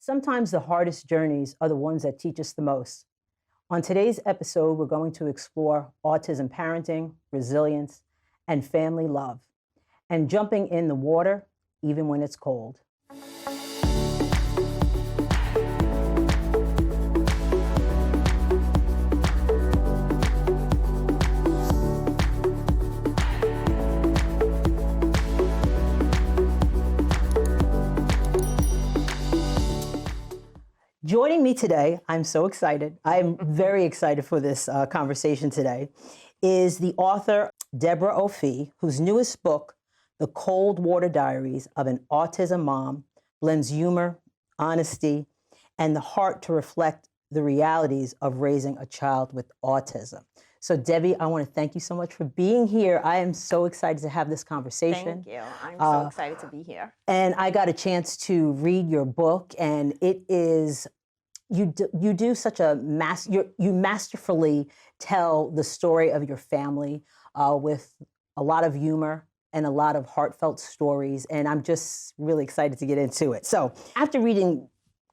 Sometimes the hardest journeys are the ones that teach us the most. On today's episode, we're going to explore autism parenting, resilience, and family love, and jumping in the water even when it's cold. Joining me today, I'm so excited. I'm very excited for this conversation today, is the author Debra J, whose newest book, The Cold Water Diaries of an Autism Mom, blends humor, honesty, and the heart to reflect the realities of raising a child with autism. So Debbie, I want to thank you so much for being here. I am so excited to have this conversation. Thank you. I'm so excited to be here. And I got a chance to read your book, and it is, you do such a you masterfully tell the story of your family with a lot of humor and a lot of heartfelt stories, and I'm just really excited to get into it. So after reading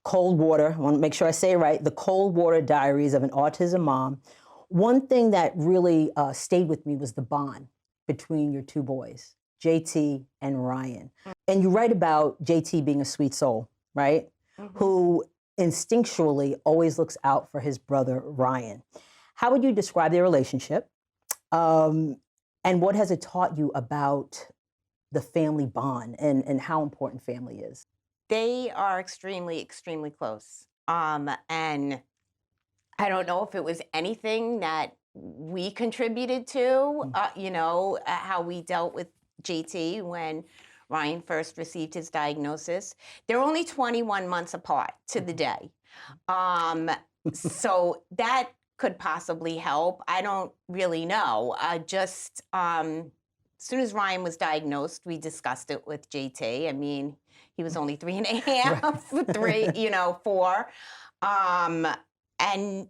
Cold Water, I want to make sure I say it right, The Cold Water Diaries of an Autism Mom, one thing that really stayed with me was the bond between your two boys, JT and Ryan. And you write about JT being a sweet soul, right? Mm-hmm. Who instinctually always looks out for his brother, Ryan. How would you describe their relationship? And what has it taught you about the family bond and how important family is? They are extremely, extremely close. And I don't know if it was anything that we contributed to, how we dealt with JT when Ryan first received his diagnosis. They're only 21 months apart to the day. So that could possibly help. I don't really know. As soon as Ryan was diagnosed, we discussed it with JT. I mean, he was only 3.5, 4. And,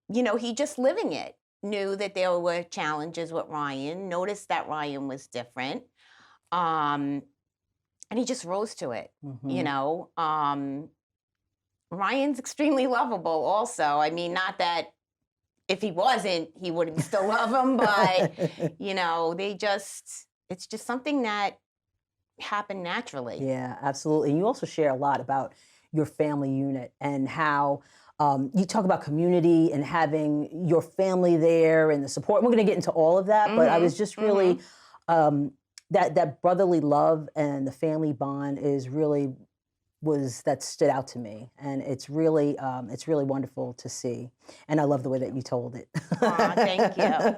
he just living it, knew that there were challenges with Ryan, noticed that Ryan was different. And he just rose to it, mm-hmm. Ryan's extremely lovable also. I mean, not that if he wasn't, he wouldn't still love him, but, it's just something that happened naturally. Yeah, absolutely. And you also share a lot about your family unit and how you talk about community and having your family there and the support. We're going to get into all of that, mm-hmm. but I was just really, that brotherly love and the family bond that stood out to me, and it's really wonderful to see, and I love the way that you told it. Aw, thank you.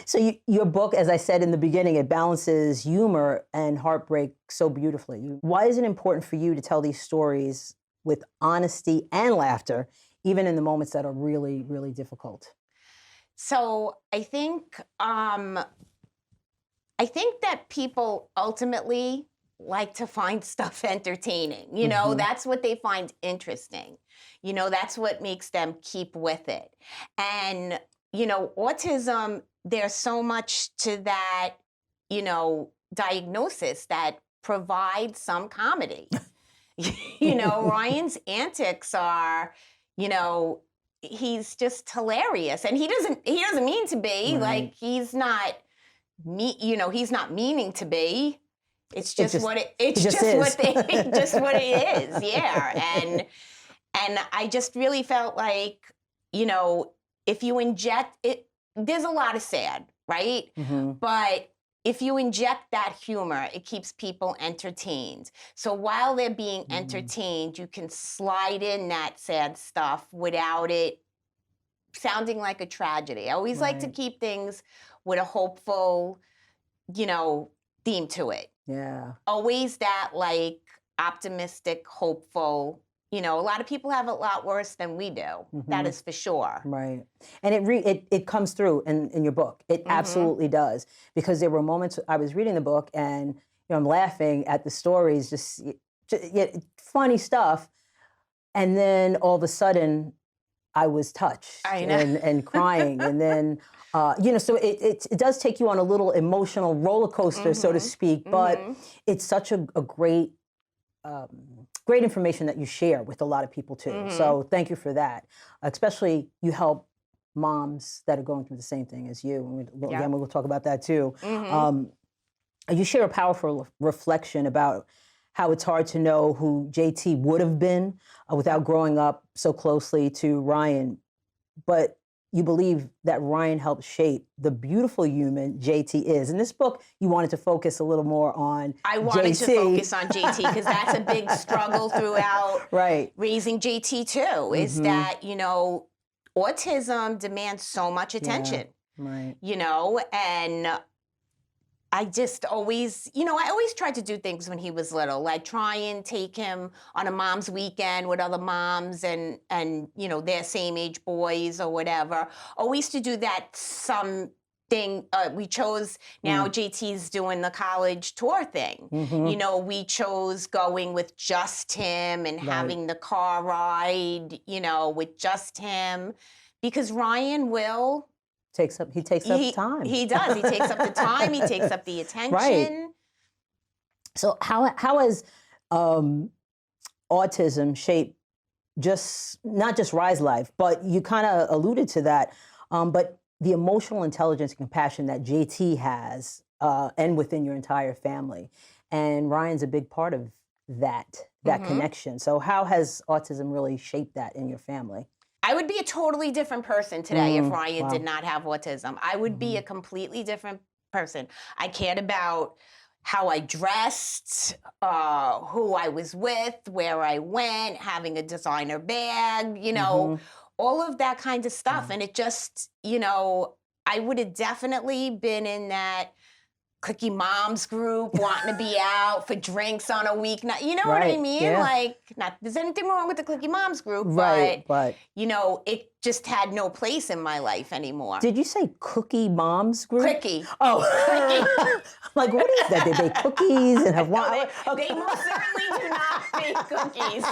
So your book, as I said in the beginning, it balances humor and heartbreak so beautifully. Why is it important for you to tell these stories with honesty and laughter, even in the moments that are really, really difficult? So I think that people ultimately like to find stuff entertaining. Mm-hmm. That's what they find interesting. That's what makes them keep with it. And, autism, there's so much to that, diagnosis that provides some comedy. Ryan's antics are, he's just hilarious. And he doesn't mean to be, right. Like, he's not meaning to be. It's just what it is. Yeah. And I just really felt like, if you inject it, there's a lot of sad, right? Mm-hmm. But if you inject that humor, it keeps people entertained. So while they're being entertained, you can slide in that sad stuff without it sounding like a tragedy. I always like to keep things with a hopeful, theme to it. Yeah. Always that optimistic, hopeful. A lot of people have it a lot worse than we do. Mm-hmm. That is for sure. Right. And it comes through in your book. It mm-hmm. absolutely does. Because there were moments I was reading the book and I'm laughing at the stories, just funny stuff. And then all of a sudden I was touched and crying. And then so it does take you on a little emotional roller coaster, mm-hmm. so to speak, but mm-hmm. it's such a great great information that you share with a lot of people too. So thank you for that. Especially you help moms that are going through the same thing as you. And again, we'll talk about that too. You share a powerful reflection about how it's hard to know who JT would have been without growing up so closely to Ryan. But you believe that Ryan helped shape the beautiful human JT is. In this book, you wanted to focus a little more on I wanted JT. to focus on JT because that's a big struggle throughout raising JT too, is that, you know, autism demands so much attention, you know, and I just always, you know, I always tried to do things when he was little, like try and take him on a mom's weekend with other moms and you know, their same age boys or whatever. Always to do that something. We chose, now JT's doing the college tour thing. You know, we chose going with just him and having the car ride, you know, with just him, because Ryan will... He takes up time. He does. He takes up the time. He takes up the attention. Right. So how has autism shaped not just Rye's life, but you kind of alluded to that, but the emotional intelligence and compassion that JT has and within your entire family. And Ryan's a big part of that connection. So how has autism really shaped that in your family? I would be a totally different person today if Ryan did not have autism. I would be a completely different person. I cared about how I dressed, who I was with, where I went, having a designer bag, you know, all of that kind of stuff. And it just, you know, I would have definitely been in that cliquey moms group, wanting to be out for drinks on a weeknight. You know what I mean? Yeah. Like, not there's anything wrong with the cliquey moms group, but you know, it just had no place in my life anymore. Did you say cookie moms group? Cliquey. Oh, cliquey. I'm like, what is that? They bake cookies and have wine. They most certainly do not bake cookies.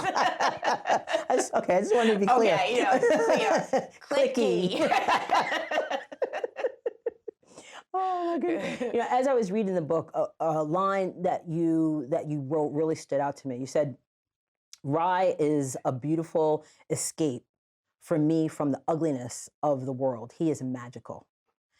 Okay, I just wanted to be clear. Okay, you know, clear. Cliquey. Oh my goodness! You know, as I was reading the book, a line that you wrote really stood out to me. You said, "Rye is a beautiful escape for me from the ugliness of the world. He is magical."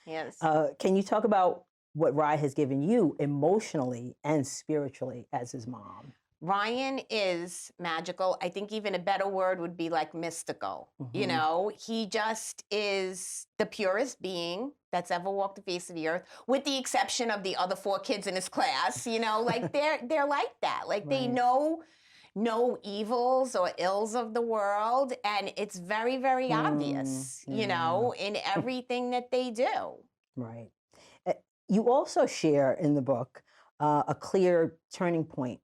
Yes. Can you talk about what Rye has given you emotionally and spiritually as his mom? Ryan is magical. I think even a better word would be like mystical. You know, he just is the purest being that's ever walked the face of the earth, with the exception of the other 4 kids in his class. You know, like they're like that. Like they know no evils or ills of the world, and it's very, very obvious, you know, in everything that they do. Right. You also share in the book a clear turning point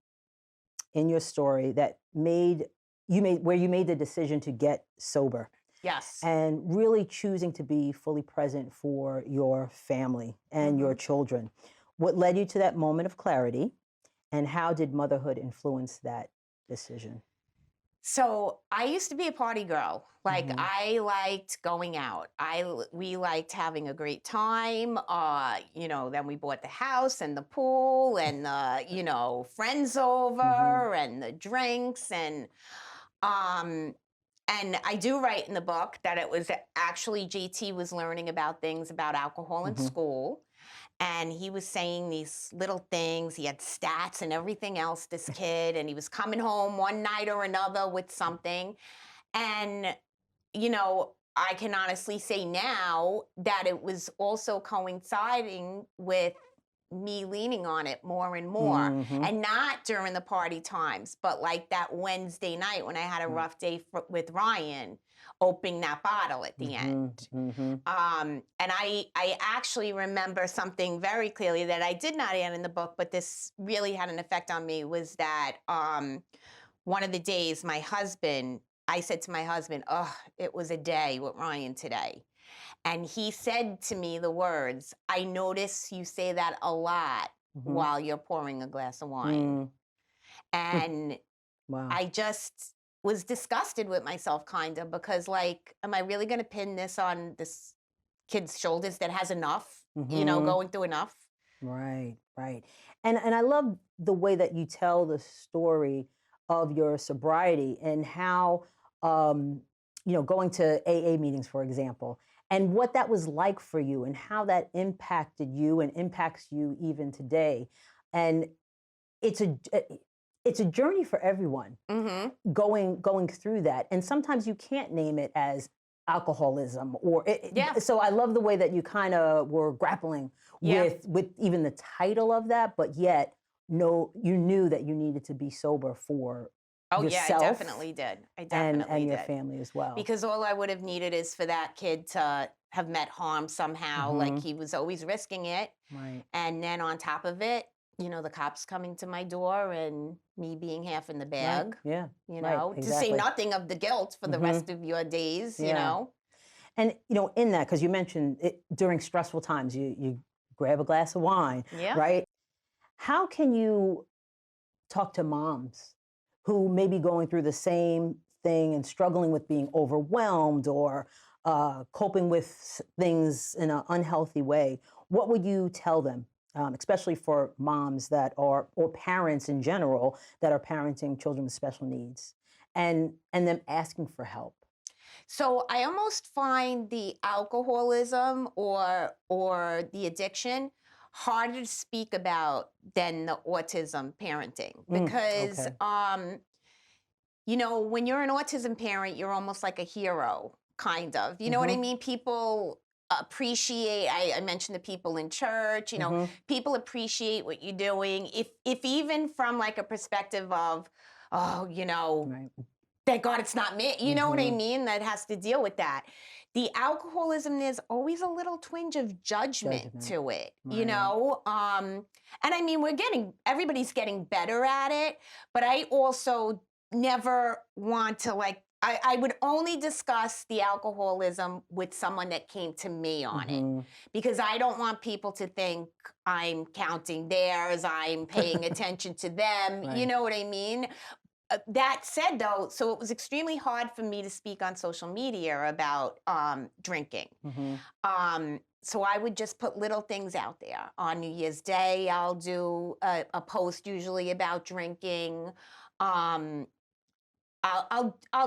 in your story that where you made the decision to get sober. Yes. And really choosing to be fully present for your family and your children. What led you to that moment of clarity, and how did motherhood influence that decision? So I used to be a party girl. Like I liked going out. We liked having a great time. You know, then we bought the house and the pool and the, you know, friends over and the drinks and I do write in the book that it was actually JT was learning about things about alcohol in school. And he was saying these little things. He had stats and everything else, this kid. And he was coming home one night or another with something. And, you know, I can honestly say now that it was also coinciding with me leaning on it more and more. And not during the party times, but like that Wednesday night when I had a rough day with Ryan, opening that bottle at the end. And I actually remember something very clearly that I did not add in the book, but this really had an effect on me, was that one of the days I said to my husband, oh, it was a day with Ryan today. And he said to me the words, I notice you say that a lot while you're pouring a glass of wine. And I just was disgusted with myself, kind of, because like, am I really going to pin this on this kid's shoulders that has enough, you know, going through enough? Right. And I love the way that you tell the story of your sobriety and how, going to AA meetings, for example, and what that was like for you and how that impacted you and impacts you even today. And it's a journey for everyone going through that. And sometimes you can't name it as alcoholism or so I love the way that you kind of were grappling with even the title of that, but yet you knew that you needed to be sober for yourself. Yeah, I definitely did. I definitely and your did. family as well. Because all I would have needed is for that kid to have met harm somehow, like he was always risking it. Right. And then on top of it, the cops coming to my door and me being half in the bag. Right. Yeah. To say nothing of the guilt for the rest of your days, And, in that, because you mentioned it, during stressful times, you grab a glass of wine, right? How can you talk to moms who may be going through the same thing and struggling with being overwhelmed or coping with things in an unhealthy way? What would you tell them, especially for moms that are, or parents in general, that are parenting children with special needs and them asking for help? So I almost find the alcoholism or the addiction harder to speak about than the autism parenting because when you're an autism parent, you're almost like a hero, kind of. You know what I mean? People appreciate, I mentioned the people in church, people appreciate what you're doing. If even from like a perspective of, thank God it's not me. You know what I mean? That has to deal with that. The alcoholism, there's always a little twinge of judgment to it, And I mean, everybody's getting better at it, but I also never want to I would only discuss the alcoholism with someone that came to me on it because I don't want people to think I'm counting theirs, I'm paying attention to them. You know what I mean? That said, though, so it was extremely hard for me to speak on social media about drinking. So I would just put little things out there. On New Year's Day, I'll do a post usually about drinking. I'll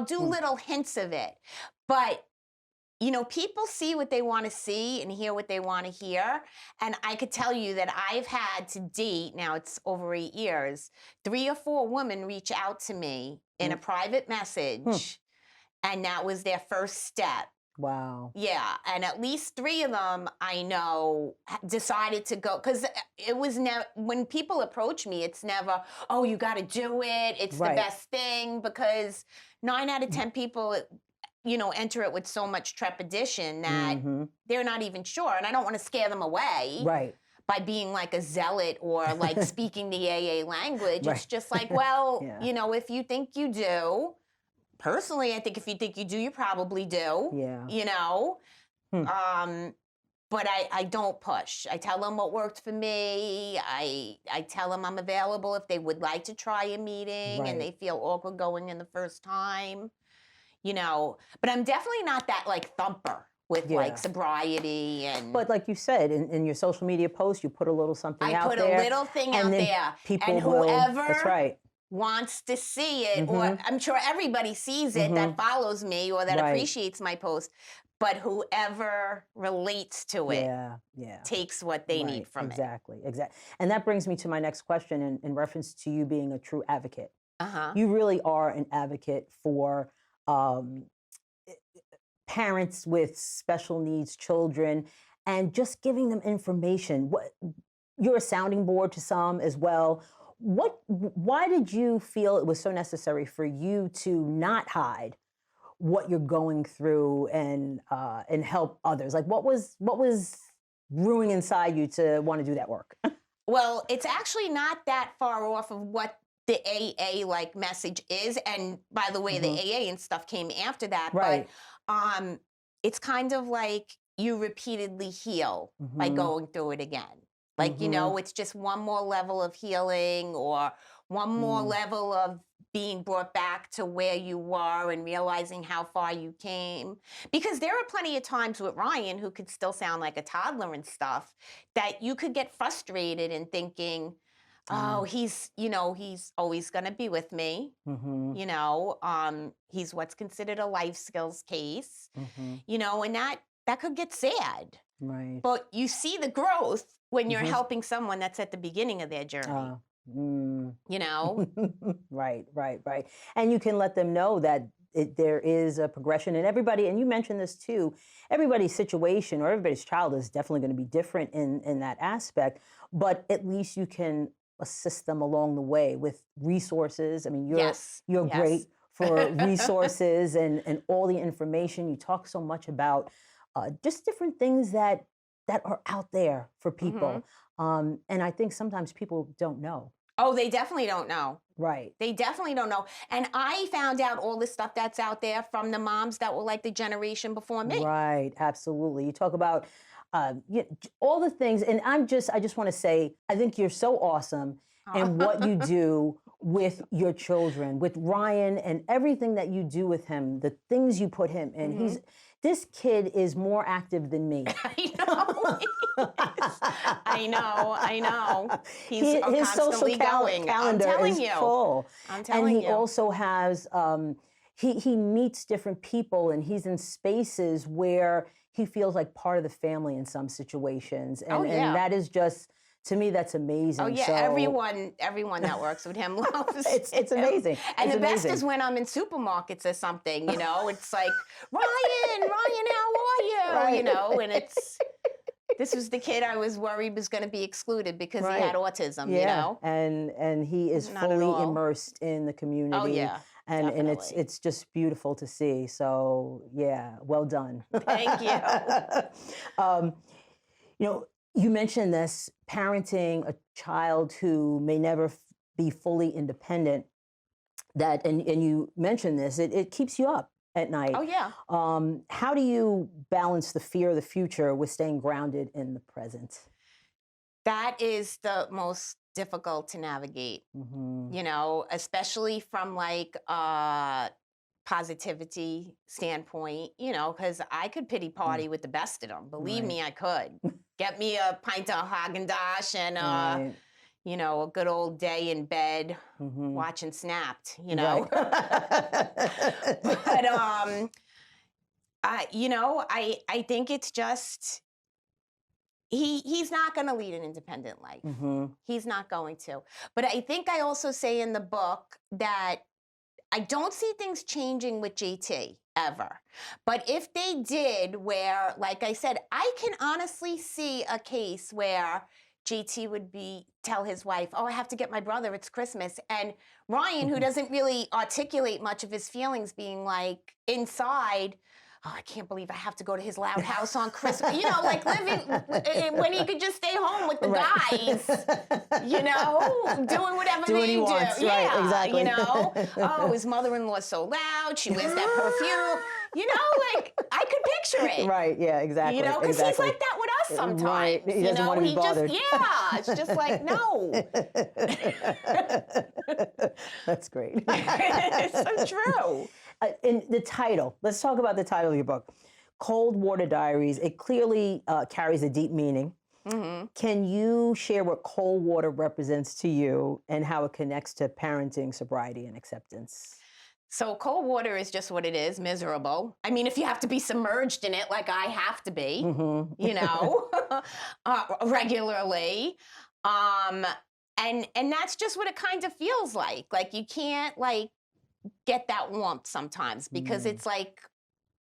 do little hints of it, but people see what they want to see and hear what they want to hear. And I could tell you that I've had to date, now it's over 8 years, 3 or 4 women reach out to me in a private message, and that was their first step. Wow. Yeah, and at least 3 of them I know decided to go, because it was never, when people approach me, it's never, oh, you got to do it, it's the best thing, because 9 out of 10 people enter it with so much trepidation that they're not even sure. And I don't want to scare them away by being like a zealot or like speaking the AA language. It's just like, well, if you think you do, personally, I think if you think you do, you probably do. But I don't push. I tell them what worked for me. I tell them I'm available if they would like to try a meeting and they feel awkward going in the first time. But I'm definitely not that like thumper with like sobriety and. But like you said, in your social media post, you put a little something out there. I put a little thing out there, people and whoever that's right. wants to see it, or I'm sure everybody sees it that follows me or that appreciates my post, but whoever relates to it takes what they need from it. Exactly. And that brings me to my next question in reference to you being a true advocate. You really are an advocate for parents with special needs children and just giving them information. You're a sounding board to some as well. Why did you feel it was so necessary for you to not hide what you're going through and help others? Like what was brewing inside you to want to do that work? Well, it's actually not that far off of what the AA like message is, and by the way, the AA and stuff came after that. But it's kind of like you repeatedly heal by going through it again. Like it's just one more level of healing or one more level of being brought back to where you were and realizing how far you came. Because there are plenty of times with Ryan, who could still sound like a toddler and stuff, that you could get frustrated and thinking, Oh, he's always going to be with me. Mm-hmm. He's what's considered a life skills case, Mm-hmm. and that could get sad. Right. But you see the growth when you're Mm-hmm. helping someone that's at the beginning of their journey. Mm. Right. Right. And you can let them know that there is a progression, and everybody, and you mentioned this too, everybody's situation or everybody's child is definitely going to be different in that aspect, but at least you can assist them along the way with resources. I mean, Yes. you're Yes. great for resources and all the information. You talk so much about just different things that are out there for people. And I think sometimes people don't know. Oh, they definitely don't know. Right. They definitely don't know. And I found out all this stuff that's out there from the moms that were like the generation before me. Right. Absolutely. You talk about all the things. And I just want to say, I think you're so awesome in what you do with your children, with Ryan and everything that you do with him, the things you put him in. This kid is more active than me. I know. He's His constantly social going. calendar I'm telling is you. full. I'm telling and you. he also has, he meets different people, and he's in spaces where he feels like part of the family in some situations. And, and that is just, to me, that's amazing. Oh yeah, so, everyone that works with him loves it's amazing. And it's the best amazing. is when I'm in supermarkets or something, it's like, Ryan, how are you? Right. And this was the kid I was worried was going to be excluded because he had autism, And he is Not at fully all. immersed in the community. Oh yeah. And Definitely. it's just beautiful to see. So yeah, well done. Thank you. You mentioned this, parenting a child who may never be fully independent. And you mentioned this, it keeps you up at night. Oh yeah. How do you balance the fear of the future with staying grounded in the present? That is the most difficult to navigate, especially from like positivity standpoint, because I could pity party with the best of them. Believe me, I could. Get me a pint of Haagen-Dazs and a good old day in bed watching Snapped, Right. But I think it's just he's not going to lead an independent life. He's not going to. But I think I also say in the book that I don't see things changing with JT ever. But if they did, where, like I said, I can honestly see a case where JT would tell his wife, oh, I have to get my brother, it's Christmas. And Ryan, who doesn't really articulate much of his feelings, being like inside, oh, I can't believe I have to go to his loud house on Christmas. Like living when he could just stay home with the guys, doing whatever they do. Wants. Yeah, right, exactly. Oh, his mother-in-law's so loud. She wears that perfume. Like I could picture it. Right, yeah, exactly. Because he's like that with us sometimes. Right. He doesn't want to be bothered. It's just like, no. That's great. It's so true. In the title, let's talk about the title of your book, Cold Water Diaries. It clearly carries a deep meaning. Can you share what cold water represents to you and how it connects to parenting, sobriety, and acceptance? So cold water is just what it is, miserable. I mean, if you have to be submerged in it like I have to be, regularly. And that's just what it kind of feels like. Like you can't get that warmth sometimes because it's like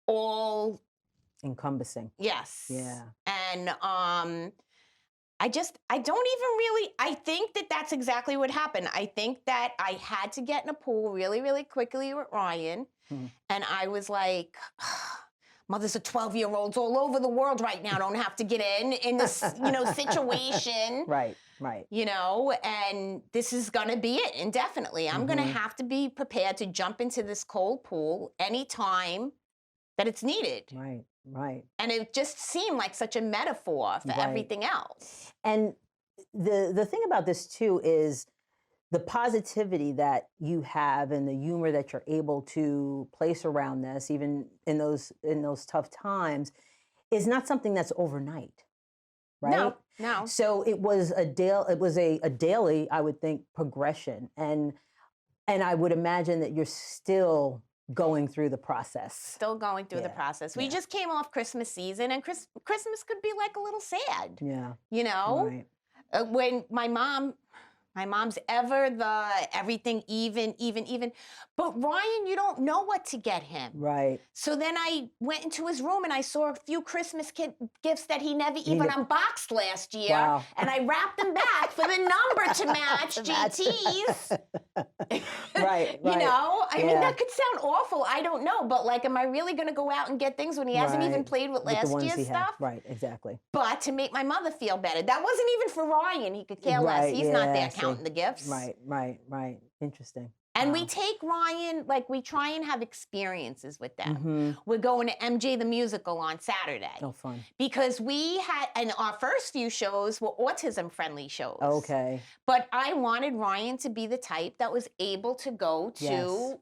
all encompassing. Yes. Yeah. And I don't even really, I think that that's exactly what happened. I think that I had to get in a pool really, really quickly with Ryan. And I was like, mothers of 12-year-olds all over the world right now don't have to get in this, situation. Right. And this is going to be it indefinitely. I'm going to have to be prepared to jump into this cold pool anytime that it's needed. Right. And it just seemed like such a metaphor for everything else. And the thing about this too is the positivity that you have and the humor that you're able to place around this, even in those tough times, is not something that's overnight. right? No. So it was a daily, I would think, progression. And I would imagine that you're still going through the process. Still going through the process. We just came off Christmas season, and Christmas could be like a little sad. Yeah. You know? Right. When my mom's ever the everything even. But Ryan, you don't know what to get him. Right. So then I went into his room and I saw a few Christmas gifts that he never even unboxed last year. Wow. And I wrapped them back for the number to match GT's. Right. You know, I mean, that could sound awful. I don't know. But like, am I really going to go out and get things when he hasn't even played with last year's stuff? Right, exactly. But to make my mother feel better. That wasn't even for Ryan. He could care less. He's not there counting the gifts. Right. Interesting. And we take Ryan, like we try and have experiences with them. Mm-hmm. We're going to MJ the Musical on Saturday. Oh, fun. Because we had, and our first few shows were autism-friendly shows. Okay. But I wanted Ryan to be the type that was able to go to,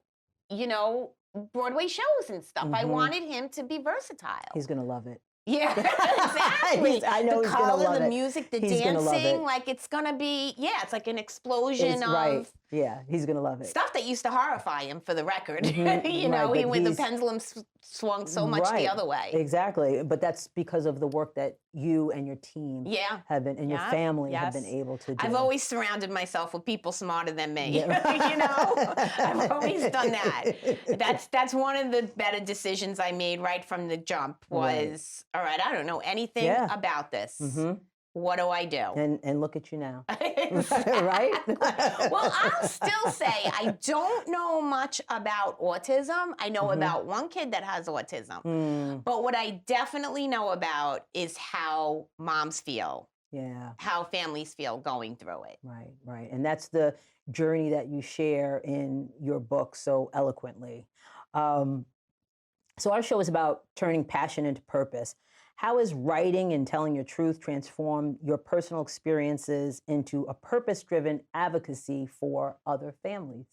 you know, Broadway shows and stuff. I wanted him to be versatile. He's going to love it. Yeah, exactly. I know the he's gonna color, love the it. music, the He's gonna love it. dancing, like it's gonna be, it's like an explosion of Right. Yeah, he's gonna love it. stuff that used to horrify him, for the record. You Mm-hmm. know, Right, when the pendulum swung so much the other way. Exactly, but that's because of the work that you and your team have been, and your family have been able to do. I've always surrounded myself with people smarter than me. You know, I've always done that. That's one of the better decisions I made right from the jump was, all right, I don't know anything about this. What do I do? And look at you now. Right? Well, I'll still say I don't know much about autism. I know about one kid that has autism. But what I definitely know about is how moms feel. Yeah. How families feel going through it. Right. And that's the journey that you share in your book so eloquently. So our show is about turning passion into purpose. How has writing and telling your truth transformed your personal experiences into a purpose-driven advocacy for other families?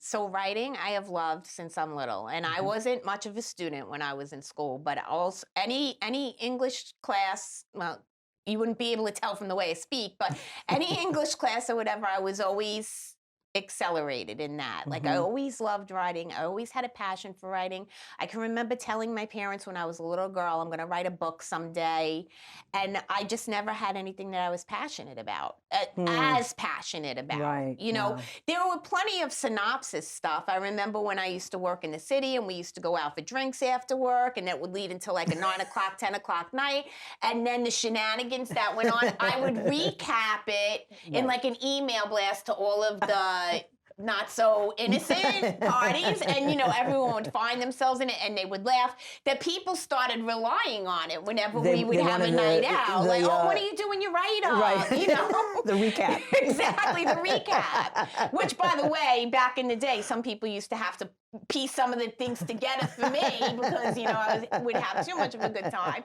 So writing, I have loved since I'm little, and I wasn't much of a student when I was in school, but also any English class, well, you wouldn't be able to tell from the way I speak, but any English class or whatever, I was always accelerated in that. Like I always loved writing. I always had a passion for writing. I can remember telling my parents when I was a little girl, I'm going to write a book someday. And I just never had anything that I was passionate about, as passionate about. You know, there were plenty of synopsis stuff. I remember when I used to work in the city and we used to go out for drinks after work, and that would lead into like a 9 o'clock, 10 o'clock night. And then the shenanigans that went on, I would recap it in like an email blast to all of the not so innocent parties, and you know, everyone would find themselves in it and they would laugh. That people started relying on it whenever we would have a night out. Like, oh, what do you do when you write up? You know? The recap. Exactly, the recap. Which, by the way, back in the day, some people used to have to piece some of the things together for me because, you know, I would have too much of a good time.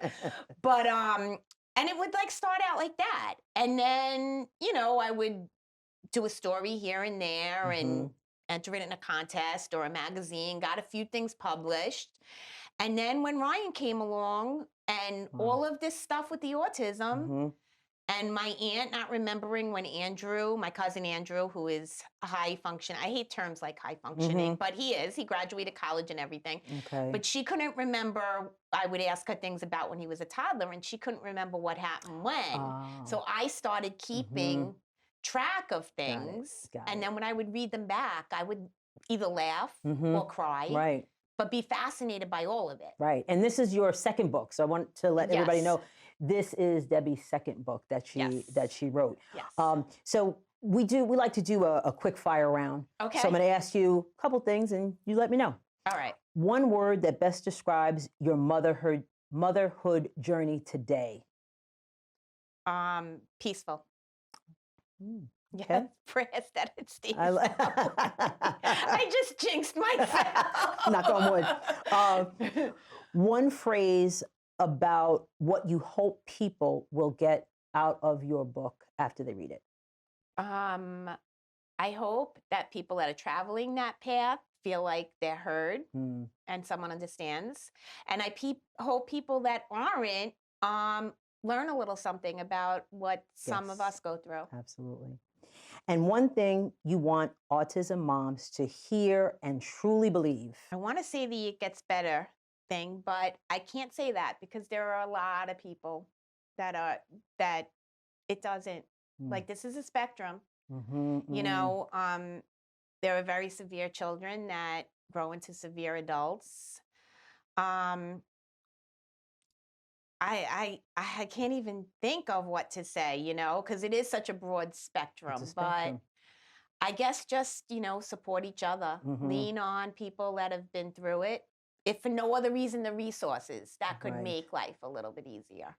But, and it would like start out like that. And then, you know, I would do a story here and there and enter it in a contest or a magazine, got a few things published. And then when Ryan came along and all of this stuff with the autism and my aunt not remembering when Andrew, my cousin Andrew, who is a high function, I hate terms like high functioning, but he graduated college and everything. But she couldn't remember, I would ask her things about when he was a toddler and she couldn't remember what happened when. So I started keeping track of things, and then when I would read them back, I would either laugh or cry, but be fascinated by all of it. And this is your second book, so I want to let everybody know this is Debbie's second book that she wrote. So we like to do a quick fire round. So I'm going to ask you a couple things, and you let me know. All right. One word that best describes your motherhood journey today. Peaceful. Okay. Prayers that it stays. I just jinxed myself. Knock on wood. One phrase about what you hope people will get out of your book after they read it. I hope that people that are traveling that path feel like they're heard and someone understands. And I hope people that aren't learn a little something about what some of Yes. us go through. Absolutely. And one thing you want autism moms to hear and truly believe. I want to say the it gets better thing, but I can't say that because there are a lot of people that it doesn't. Like, this is a spectrum. You know, there are very severe children that grow into severe adults. I can't even think of what to say, you know, because it is such a broad spectrum. It's a spectrum. But I guess just, you know, support each other, lean on people that have been through it. If for no other reason, the resources that could Right. make life a little bit easier.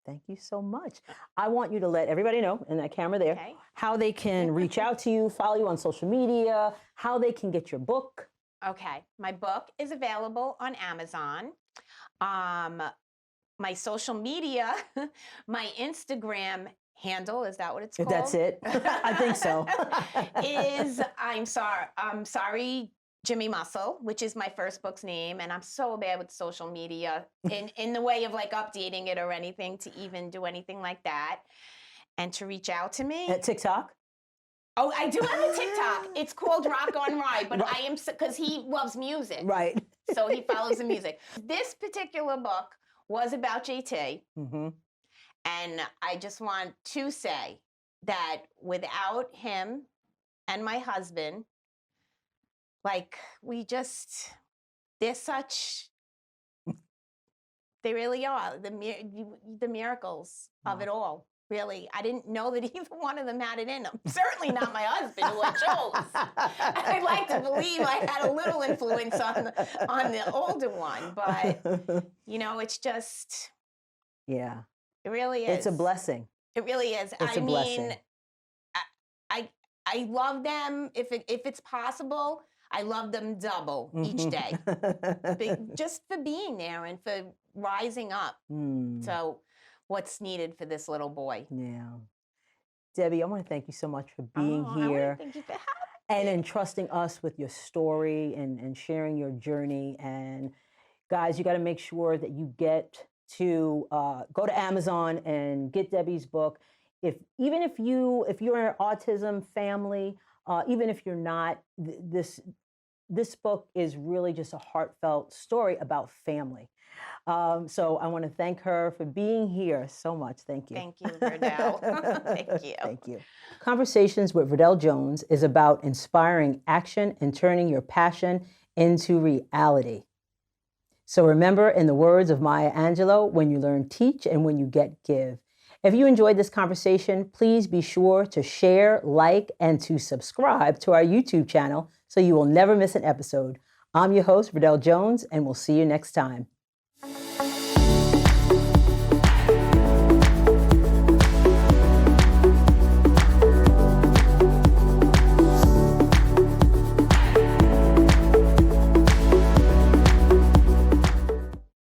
Thank you so much. I want you to let everybody know, in that camera there, Okay. how they can reach out to you, follow you on social media, how they can get your book. Okay. My book is available on Amazon. My social media, my Instagram handle, is that what it's If called? that's it. I think so. Is I'm sorry, Jimmy Muscle, which is my first book's name, and I'm so bad with social media in the way of like updating it or anything to even do anything like that. And to reach out to me. At TikTok? Oh, I do have a TikTok. It's called Rock on Ride, but I am, because he loves music. Right. So he follows the music. This particular book was about JT. And I just want to say that without him and my husband, like, they're such, they really are the miracles of it all. Really, I didn't know that either one of them had it in them. Certainly not my husband, who I chose. I'd like to believe I had a little influence on the older one, but you know, it's just, Yeah. it really is. It's a blessing. It really is. It's a blessing. I love them. If it's possible, I love them double each day, just for being there and for rising up. So, what's needed for this little boy? Yeah. Debbie, I want to thank you so much for being I here want to thank you for having and entrusting us with your story and sharing your journey. And guys, you got to make sure that you get to go to Amazon and get Debbie's book. Even if you're an autism family, even if you're not, this book is really just a heartfelt story about family. So I want to thank her for being here so much. Thank you. Thank you, Verdel. Thank you. Thank you. Conversations with Verdel Jones is about inspiring action and turning your passion into reality. So remember, in the words of Maya Angelou, when you learn, teach, and when you get, give. If you enjoyed this conversation, please be sure to share, like, and to subscribe to our YouTube channel so you will never miss an episode. I'm your host, Verdel Jones, and we'll see you next time.